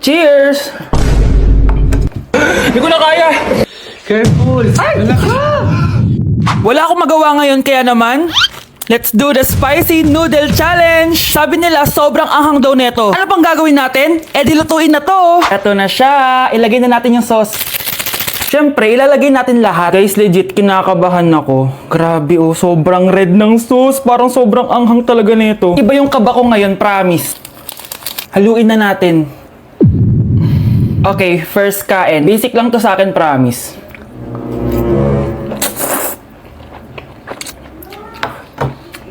Cheers! Hindi ko na kaya! Careful! Ay! Wala akong magawa ngayon kaya naman, let's do the spicy noodle challenge! Sabi nila sobrang anghang daw neto. Ano pang gagawin natin? Eh di lutuin na to! Eto na siya! Ilagay na natin yung sauce. Siyempre, ilalagay natin lahat. Guys, legit, kinakabahan ako. Grabe oh, sobrang red ng sauce. Parang sobrang anghang talaga nito. Iba yung kaba ko ngayon, promise. Haluin na natin. Okay, first kain. Basic lang to sa akin, promise.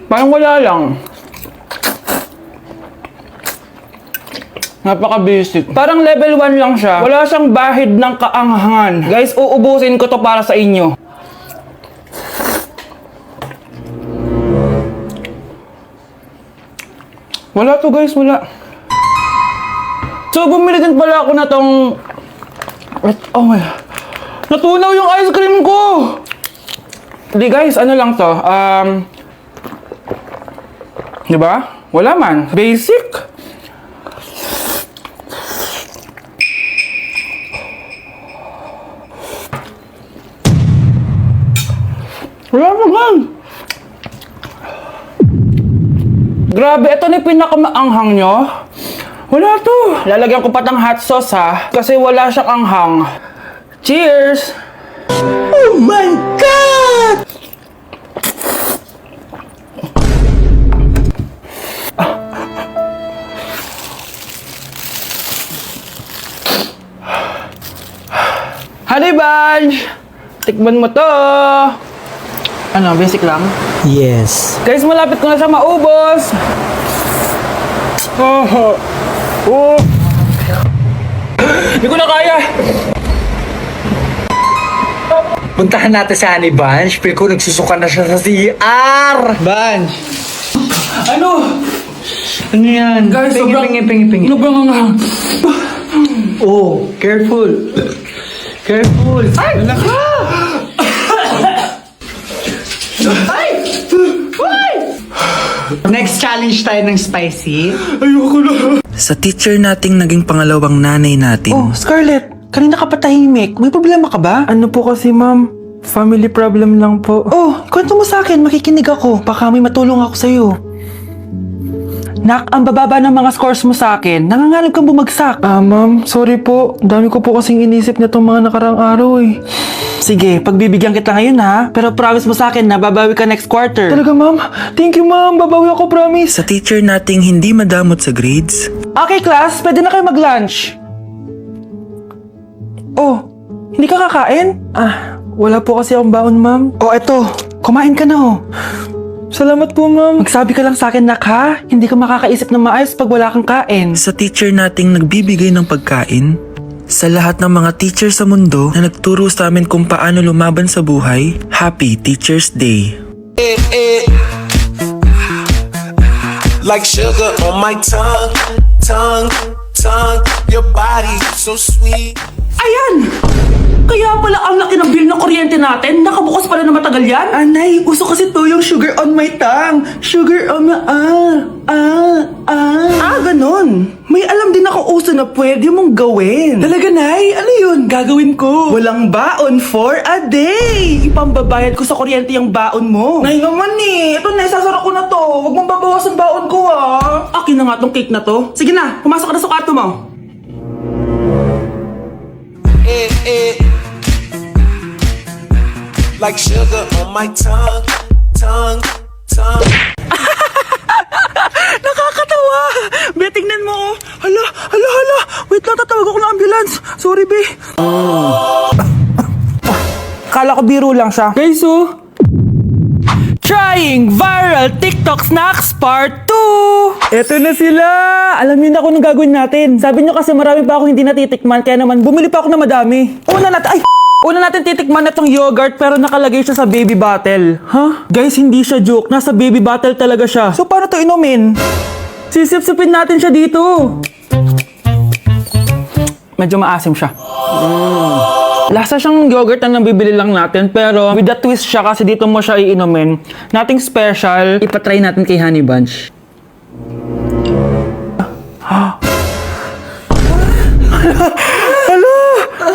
Parang wala lang. Napaka-basic. Parang level 1 lang siya. Wala siyang bahid ng kaanghangan. Guys, uubusin ko to para sa inyo. Wala to guys, wala. So, bumili din pala ako na tong... Oh my... Natunaw yung ice cream ko! Hindi guys, ano lang to? Diba? Wala man. Basic. Wala naman. Grabe, ito na yung pinakamaanghang nyo. Wala to. Lalagyan ko pa ng hot sauce ha. Kasi wala siyang anghang. Cheers! Oh my God! Honey Bunch! Tikman mo to! Ano, basic lang? Yes. Guys, malapit ko na siya maubos! Oh! Oh! Hindi ko na kaya! Puntahan natin sa Honey Bunch. Feel ko nagsusuka na siya sa CR. Bunch! Ano? Ano yan? Guys, Pingi. Sobrang anghang. Oh, careful. Careful. Ay! Wala ka! Ay! Ay! Next challenge tayo ng spicy. Ayoko na. Sa teacher nating naging pangalawang nanay natin, Oh, Scarlett, kanina ka pa tahimik. May problema ka ba? Ano po kasi, ma'am? Family problem lang po. Oh, kwento mo sa akin. Makikinig ako. Baka may matulong ako sa'yo. Nak, ang bababa ng mga scores mo sa akin. Nanganganib kang bumagsak. Ma'am, sorry po. Dami ko po kasing inisip na itong mga nakarang araw eh. Sige, pagbibigyan kita ngayon ha. Pero promise mo sa akin na babawi ka next quarter. Talaga, ma'am? Thank you, ma'am. Babawi ako, promise. sa teacher nating hindi madamot sa grades, Okay, class. Pwede na kayo mag-lunch. Oh, hindi ka kakain? Wala po kasi akong baon, ma'am. Oh, eto. Kumain ka na, oh. Salamat po, ma'am. Magsabi ka lang sa akin, nak, ha? Hindi ka makakaisip ng maayos pag wala kang kain. sa teacher nating nagbibigay ng pagkain, sa lahat ng mga teacher sa mundo na nagturo sa amin kung paano lumaban sa buhay, Happy Teacher's Day! Like sugar on my tongue, your body so sweet. Ayan! Kaya pala ang laki ng bill ng kuryente natin. Nakabukas pala na matagal yan. Anay, uso kasi to yung sugar on my tongue. Sugar on my... ganun. May alam din ako uso na pwede mong gawin. Talaga, Nay? Ano yun? Gagawin ko. Walang baon for a day. Ipambabayad ko sa kuryente yung baon mo. Nay naman eh. Ito na, isasara ko na to. Huwag mong babawasan baon ko ah. Akin na nga tong cake na to. Sige na, pumasok ka na sa kwarto mo. Like sugar on my tongue. Nakakatawa! Be, tingnan mo, oh. Hala. Wait lang, tatawag ako ng ambulance. Sorry, be. Kala ko biro lang siya. Guys, oh. Trying viral TikTok snacks part 2! Eto na sila! Alam niyo na kung anong gagawin natin. Sabi niyo kasi marami pa ako hindi natitikman, kaya naman bumili pa ako na madami. Una natin titikman na tong yogurt pero nakalagay siya sa baby bottle. Huh? Guys, hindi siya joke. Nasa baby bottle talaga siya. So, paano to inumin? Sisip-sipin natin siya dito. Medyo maasim siya. Lasa siyang yogurt na nabibili lang natin pero with a twist siya kasi dito mo siya iinumin. Nothing special. Ipatry natin kay Honey Bunch. Hala!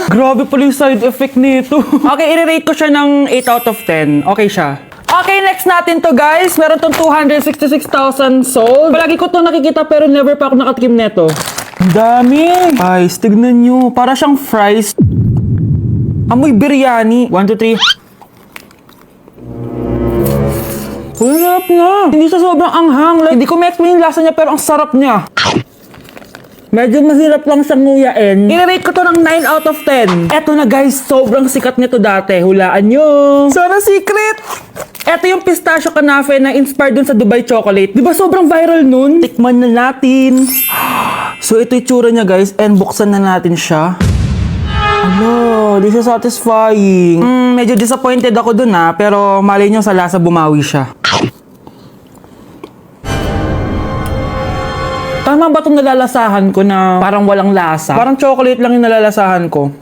Grabe pala yung side effect nito. Okay, i-rate ko siya ng 8 out of 10. Okay siya. Okay, next natin to guys. Meron tong 266,000 sold. Palagi ko to nakikita pero never pa ako nakatikim neto. Ang dami! Guys, tignan nyo. Para siyang fries. Amoy biryani. 1, 2, 3. Sarap na. Hindi siya sobrang anghang. Like, hindi ko ma-explain yung lasa niya pero ang sarap niya. Medyo mahirap lang siyang nguyain. I-rate ko to ng 9 out of 10. Eto na guys, sobrang sikat nito dati. Hulaan nyo. Sana secret! Eto yung pistachio kanafe na inspired dun sa Dubai chocolate. Di ba sobrang viral nun? Tikman na natin. So ito yung tsura niya guys and buksan na natin siya. Ano, this is satisfying. Medyo disappointed ako dun pero malay nyo sa lasa bumawi siya. Tama ba itong nalalasahan ko na parang walang lasa? Parang chocolate lang yung nalalasahan ko.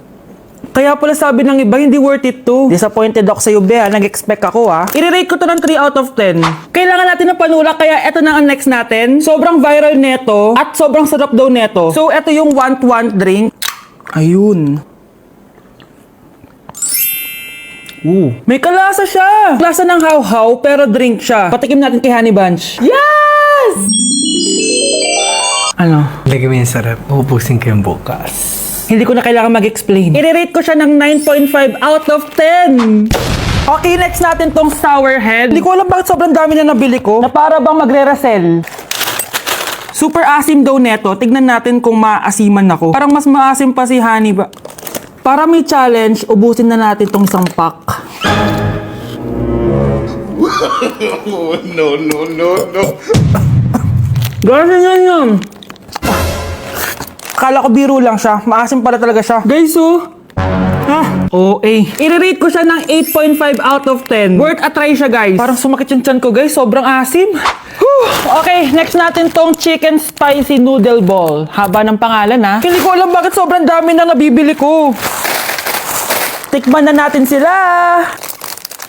Kaya pala sabi ng iba, hindi worth it to. Disappointed ako sa'yo, Bea. Nag-expect ako, I-rate ko to ng 3 out of 10. Kailangan natin ng panula, kaya eto na ang next natin. Sobrang viral neto at sobrang sarap daw neto. So, eto yung want drink. Ayun. May kalasa siya. Lasa ng how-how, pero drink siya. Patikim natin kay Honey Bunch. Yes! Ano? Lagi mo yung sarap. Uubusin ko yung bukas. Hindi ko na kailangan mag-explain. I-rate ko siya ng 9.5 out of 10. Okay, next natin tong sour head. Hindi ko alam bakit sobrang dami na nabili ko. Na para bang magre-resell. Super asim daw neto. Tignan natin kung maasiman ako. Parang mas maasim pa si Honey ba? Para may challenge, ubusin na natin tong isang pack. No. Ganyan yun. Akala ko biro lang siya. Maasim pala talaga siya. Guys, I-rate ko siya ng 8.5 out of 10. Worth a try siya, guys. Parang sumakit yung tiyan ko, guys. Sobrang asim. Okay, next natin tong chicken spicy noodle ball. Haba ng pangalan, Hindi ko alam bakit sobrang dami na nabibili ko. Tikman na natin sila.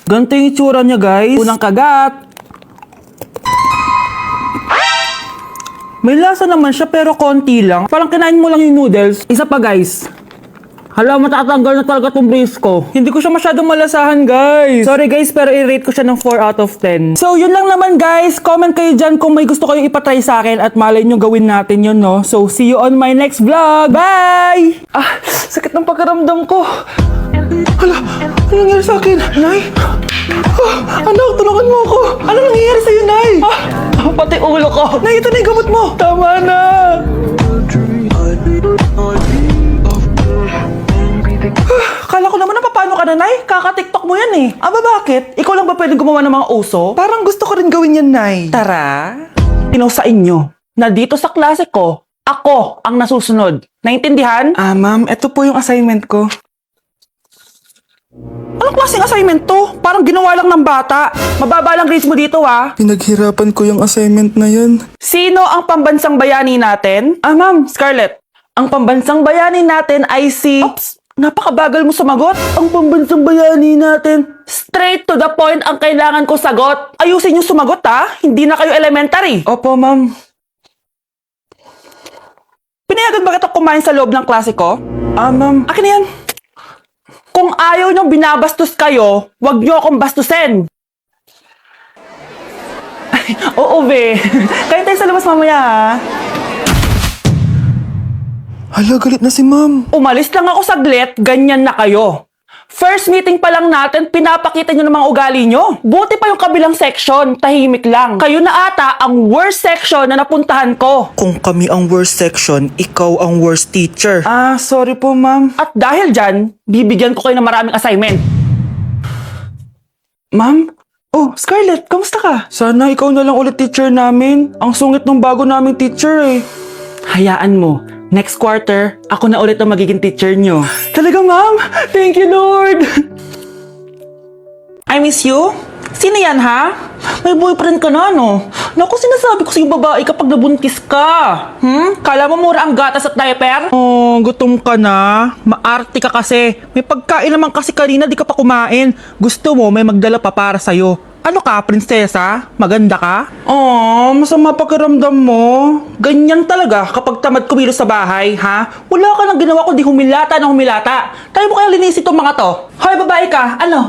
Ganito yung itsura niya, guys. Unang kagat. May lasa naman siya pero konti lang. Parang kinain mo lang yung noodles. Isa pa guys. Hala, matatanggal na talaga tong brace ko. Hindi ko siya masyadong malasahan guys. Sorry guys, pero i-rate ko siya ng 4 out of 10. So yun lang naman guys. Comment kayo dyan kung may gusto kayong ipatry sa akin at malay nyo gawin natin yun, no? So see you on my next vlog. Bye! Sakit ng pagkaramdam ko. Hala, ano nangyari sa akin? Nay? Anak, tulungan mo ako. Ano nangyayari sa'yo, Nay? Pati ulo ko. Nay, ito na yung gamot mo. Tama na. Kala ko naman na paano ka na, Nay? Kaka-tiktok mo yan bakit? Ikaw lang ba pwedeng gumawa ng mga uso? Parang gusto ko rin gawin yan, Nay. Tara. Tinaw sa inyo na dito sa klase ko, ako ang nasusunod. Naintindihan? Ma'am, ito po yung assignment ko. Anong klaseng assignment to? Parang ginawa lang ng bata. Mababa lang grades mo dito, Pinaghirapan ko yung assignment na yan. Sino ang pambansang bayani natin? Ma'am, Scarlett. Ang pambansang bayani natin ay si... Oops! Napakabagal mo sumagot. Ang pambansang bayani natin. Straight to the point ang kailangan ko sagot. Ayusin yung sumagot, Hindi na kayo elementary. Opo, ma'am. Pinayagan ba kita kumain sa loob ng klase ko? Ma'am. Akin na yan. Kung ayaw niyong binabastos kayo, wag niyo akong bastusin. Oo, be. Kayo tayo sa labas mamaya, Hala, galit na si ma'am. Umalis lang ako saglit, ganyan na kayo. First meeting pa lang natin, pinapakita nyo ng mga ugali nyo. Buti pa yung kabilang section, tahimik lang. Kayo na ata ang worst section na napuntahan ko. Kung kami ang worst section, ikaw ang worst teacher. Sorry po, ma'am. At dahil dyan, bibigyan ko kayo ng maraming assignment. Ma'am? Oh, Scarlett, kamusta ka? Sana ikaw na lang ulit teacher namin. Ang sungit ng bago naming teacher Hayaan mo. Next quarter, ako na ulit ang magiging teacher nyo. Talaga, ma'am? Thank you, Lord! I miss you? Sino yan, May boyfriend ka na, no? Naku, sinasabi ko sa'yo babae kapag nabuntis ka. Kala mo mura ang gatas at diaper? Oh, gutom ka na. Maarte ka kasi. May pagkain naman kasi kanina, di ka pa kumain. Gusto mo, may magdala pa para sa'yo. Ano ka, prinsesa? Maganda ka? Oh, masama pakiramdam mo. Ganyan talaga kapag tamad kumilos sa bahay, ha? Wala ka nang ginawa kundi humilata ng humilata. Tayo mo kaya linis itong mga to. Hoy, babae ka, ano?